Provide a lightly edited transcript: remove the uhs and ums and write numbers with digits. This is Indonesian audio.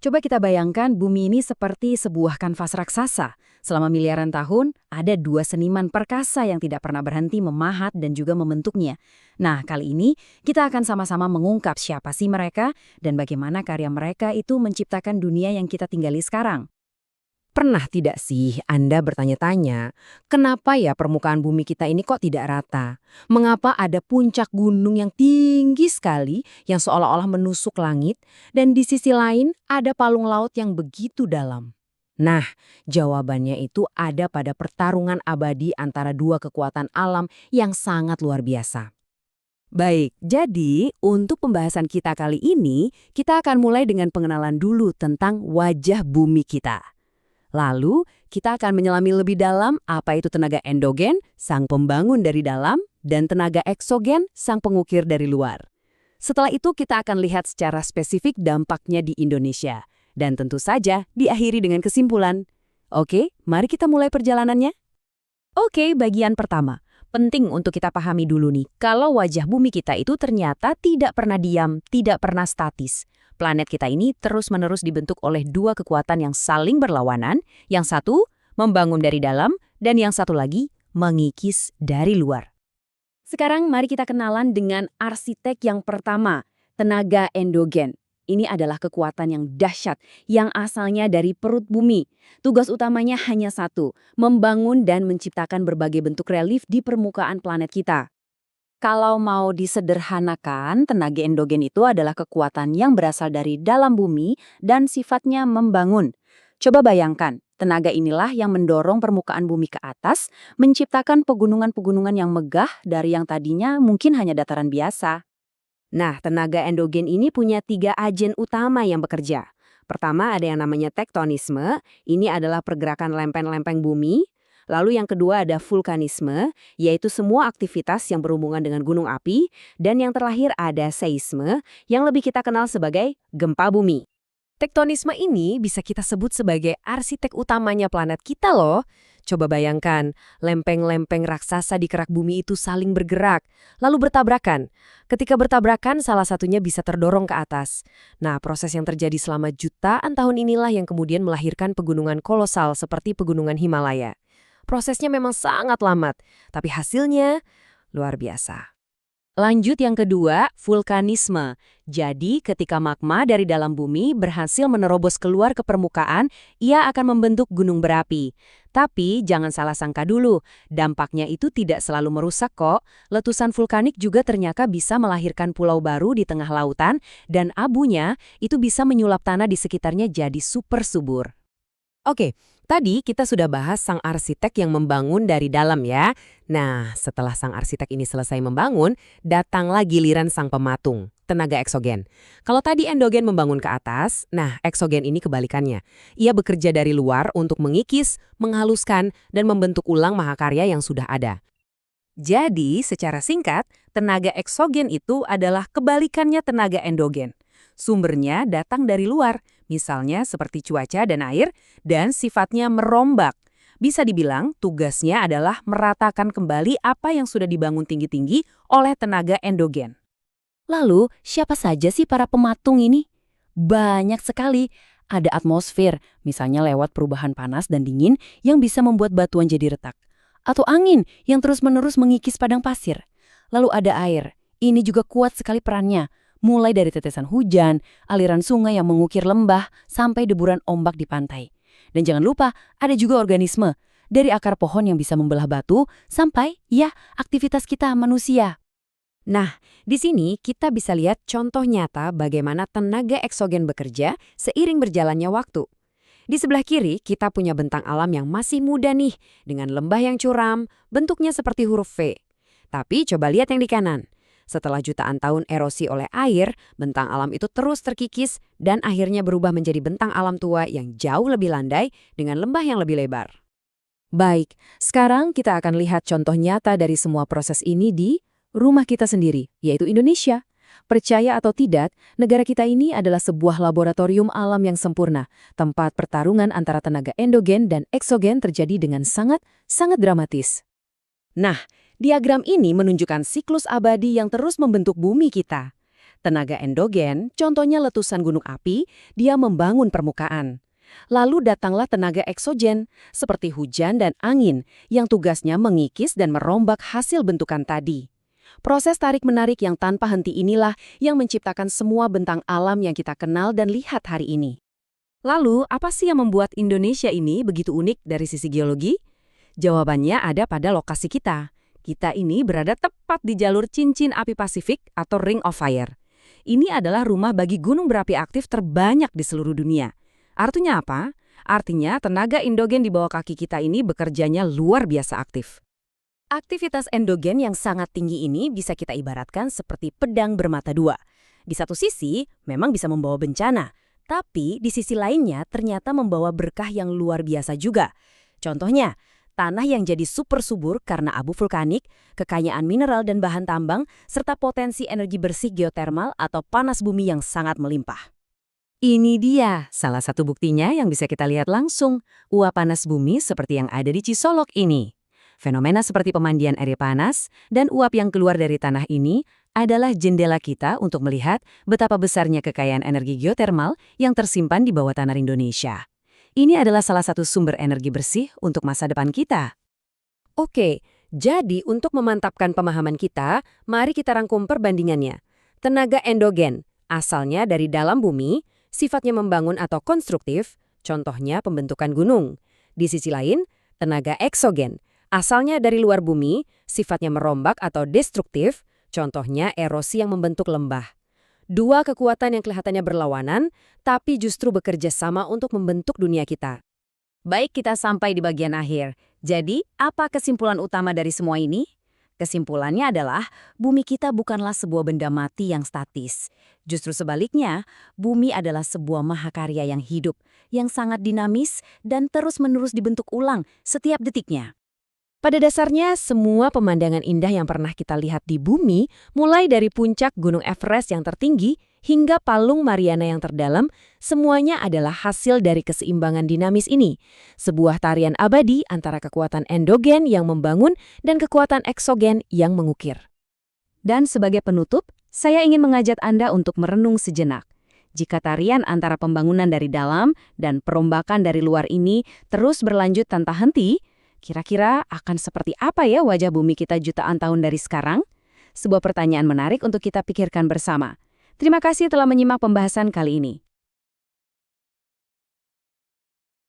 Coba kita bayangkan bumi ini seperti sebuah kanvas raksasa. Selama miliaran tahun, ada dua seniman perkasa yang tidak pernah berhenti memahat dan juga membentuknya. Nah, kali ini kita akan sama-sama mengungkap siapa sih mereka dan bagaimana karya mereka itu menciptakan dunia yang kita tinggali sekarang. Pernah tidak sih Anda bertanya-tanya, kenapa ya permukaan bumi kita ini kok tidak rata? Mengapa ada puncak gunung yang tinggi sekali yang seolah-olah menusuk langit, dan di sisi lain ada palung laut yang begitu dalam? Nah, jawabannya itu ada pada pertarungan abadi antara dua kekuatan alam yang sangat luar biasa. Baik, jadi untuk pembahasan kita kali ini, kita akan mulai dengan pengenalan dulu tentang wajah bumi kita. Lalu, kita akan menyelami lebih dalam apa itu tenaga endogen, sang pembangun dari dalam, dan tenaga eksogen, sang pengukir dari luar. Setelah itu, kita akan lihat secara spesifik dampaknya di Indonesia. Dan tentu saja, diakhiri dengan kesimpulan. Oke, mari kita mulai perjalanannya. Oke, bagian pertama. Penting untuk kita pahami dulu nih, kalau wajah bumi kita itu ternyata tidak pernah diam, tidak pernah statis. Planet kita ini terus-menerus dibentuk oleh dua kekuatan yang saling berlawanan, yang satu membangun dari dalam, dan yang satu lagi mengikis dari luar. Sekarang mari kita kenalan dengan arsitek yang pertama, tenaga endogen. Ini adalah kekuatan yang dahsyat, yang asalnya dari perut bumi. Tugas utamanya hanya satu, membangun dan menciptakan berbagai bentuk relief di permukaan planet kita. Kalau mau disederhanakan, tenaga endogen itu adalah kekuatan yang berasal dari dalam bumi dan sifatnya membangun. Coba bayangkan, tenaga inilah yang mendorong permukaan bumi ke atas, menciptakan pegunungan-pegunungan yang megah dari yang tadinya mungkin hanya dataran biasa. Nah, tenaga endogen ini punya 3 agen utama yang bekerja. Pertama ada yang namanya tektonisme, ini adalah pergerakan lempeng-lempeng bumi. Lalu yang kedua ada vulkanisme, yaitu semua aktivitas yang berhubungan dengan gunung api. Dan yang terakhir ada seisme, yang lebih kita kenal sebagai gempa bumi. Tektonisme ini bisa kita sebut sebagai arsitek utamanya planet kita loh. Coba bayangkan, lempeng-lempeng raksasa di kerak bumi itu saling bergerak, lalu bertabrakan. Ketika bertabrakan, salah satunya bisa terdorong ke atas. Nah, proses yang terjadi selama jutaan tahun inilah yang kemudian melahirkan pegunungan kolosal seperti pegunungan Himalaya. Prosesnya memang sangat lambat, tapi hasilnya luar biasa. Lanjut yang kedua, vulkanisme. Jadi ketika magma dari dalam bumi berhasil menerobos keluar ke permukaan, ia akan membentuk gunung berapi. Tapi jangan salah sangka dulu, dampaknya itu tidak selalu merusak kok. Letusan vulkanik juga ternyata bisa melahirkan pulau baru di tengah lautan, dan abunya itu bisa menyulap tanah di sekitarnya jadi super subur. Oke, tadi kita sudah bahas sang arsitek yang membangun dari dalam ya. Nah, setelah sang arsitek ini selesai membangun, datanglah giliran sang pematung, tenaga eksogen. Kalau tadi endogen membangun ke atas, nah eksogen ini kebalikannya. Ia bekerja dari luar untuk mengikis, menghaluskan, dan membentuk ulang mahakarya yang sudah ada. Jadi, secara singkat, tenaga eksogen itu adalah kebalikannya tenaga endogen. Sumbernya datang dari luar, misalnya seperti cuaca dan air, dan sifatnya merombak. Bisa dibilang tugasnya adalah meratakan kembali apa yang sudah dibangun tinggi-tinggi oleh tenaga endogen. Lalu, siapa saja sih para pematung ini? Banyak sekali. Ada atmosfer, misalnya lewat perubahan panas dan dingin yang bisa membuat batuan jadi retak. Atau angin yang terus-menerus mengikis padang pasir. Lalu ada air, ini juga kuat sekali perannya. Mulai dari tetesan hujan, aliran sungai yang mengukir lembah, sampai deburan ombak di pantai. Dan jangan lupa, ada juga organisme. Dari akar pohon yang bisa membelah batu, sampai, ya, aktivitas kita manusia. Nah, di sini kita bisa lihat contoh nyata bagaimana tenaga eksogen bekerja seiring berjalannya waktu. Di sebelah kiri, kita punya bentang alam yang masih muda nih, dengan lembah yang curam, bentuknya seperti huruf V. Tapi coba lihat yang di kanan. Setelah jutaan tahun erosi oleh air, bentang alam itu terus terkikis dan akhirnya berubah menjadi bentang alam tua yang jauh lebih landai dengan lembah yang lebih lebar. Baik, sekarang kita akan lihat contoh nyata dari semua proses ini di rumah kita sendiri, yaitu Indonesia. Percaya atau tidak, negara kita ini adalah sebuah laboratorium alam yang sempurna, tempat pertarungan antara tenaga endogen dan eksogen terjadi dengan sangat dramatis. Nah, diagram ini menunjukkan siklus abadi yang terus membentuk bumi kita. Tenaga endogen, contohnya letusan gunung api, dia membangun permukaan. Lalu datanglah tenaga eksogen, seperti hujan dan angin, yang tugasnya mengikis dan merombak hasil bentukan tadi. Proses tarik-menarik yang tanpa henti inilah yang menciptakan semua bentang alam yang kita kenal dan lihat hari ini. Lalu, apa sih yang membuat Indonesia ini begitu unik dari sisi geologi? Jawabannya ada pada lokasi kita. Kita ini berada tepat di jalur cincin api Pasifik atau Ring of Fire. Ini adalah rumah bagi gunung berapi aktif terbanyak di seluruh dunia. Artinya apa? Artinya tenaga endogen di bawah kaki kita ini bekerjanya luar biasa aktif. Aktivitas endogen yang sangat tinggi ini bisa kita ibaratkan seperti pedang bermata dua. Di satu sisi, memang bisa membawa bencana, tapi di sisi lainnya ternyata membawa berkah yang luar biasa juga. Contohnya, tanah yang jadi super subur karena abu vulkanik, kekayaan mineral dan bahan tambang, serta potensi energi bersih geotermal atau panas bumi yang sangat melimpah. Ini dia salah satu buktinya yang bisa kita lihat langsung, uap panas bumi seperti yang ada di Cisolok ini. Fenomena seperti pemandian air panas dan uap yang keluar dari tanah ini adalah jendela kita untuk melihat betapa besarnya kekayaan energi geotermal yang tersimpan di bawah tanah Indonesia. Ini adalah salah satu sumber energi bersih untuk masa depan kita. Oke, jadi untuk memantapkan pemahaman kita, mari kita rangkum perbandingannya. Tenaga endogen, asalnya dari dalam bumi, sifatnya membangun atau konstruktif, contohnya pembentukan gunung. Di sisi lain, tenaga eksogen, asalnya dari luar bumi, sifatnya merombak atau destruktif, contohnya erosi yang membentuk lembah. Dua kekuatan yang kelihatannya berlawanan, tapi justru bekerja sama untuk membentuk dunia kita. Baik, kita sampai di bagian akhir. Jadi, apa kesimpulan utama dari semua ini? Kesimpulannya adalah, bumi kita bukanlah sebuah benda mati yang statis. Justru sebaliknya, bumi adalah sebuah mahakarya yang hidup, yang sangat dinamis dan terus-menerus dibentuk ulang setiap detiknya. Pada dasarnya, semua pemandangan indah yang pernah kita lihat di bumi, mulai dari puncak Gunung Everest yang tertinggi hingga Palung Mariana yang terdalam, semuanya adalah hasil dari keseimbangan dinamis ini. Sebuah tarian abadi antara kekuatan endogen yang membangun dan kekuatan eksogen yang mengukir. Dan sebagai penutup, saya ingin mengajak Anda untuk merenung sejenak. Jika tarian antara pembangunan dari dalam dan perombakan dari luar ini terus berlanjut tanpa henti, kira-kira akan seperti apa ya wajah bumi kita jutaan tahun dari sekarang? Sebuah pertanyaan menarik untuk kita pikirkan bersama. Terima kasih telah menyimak pembahasan kali ini.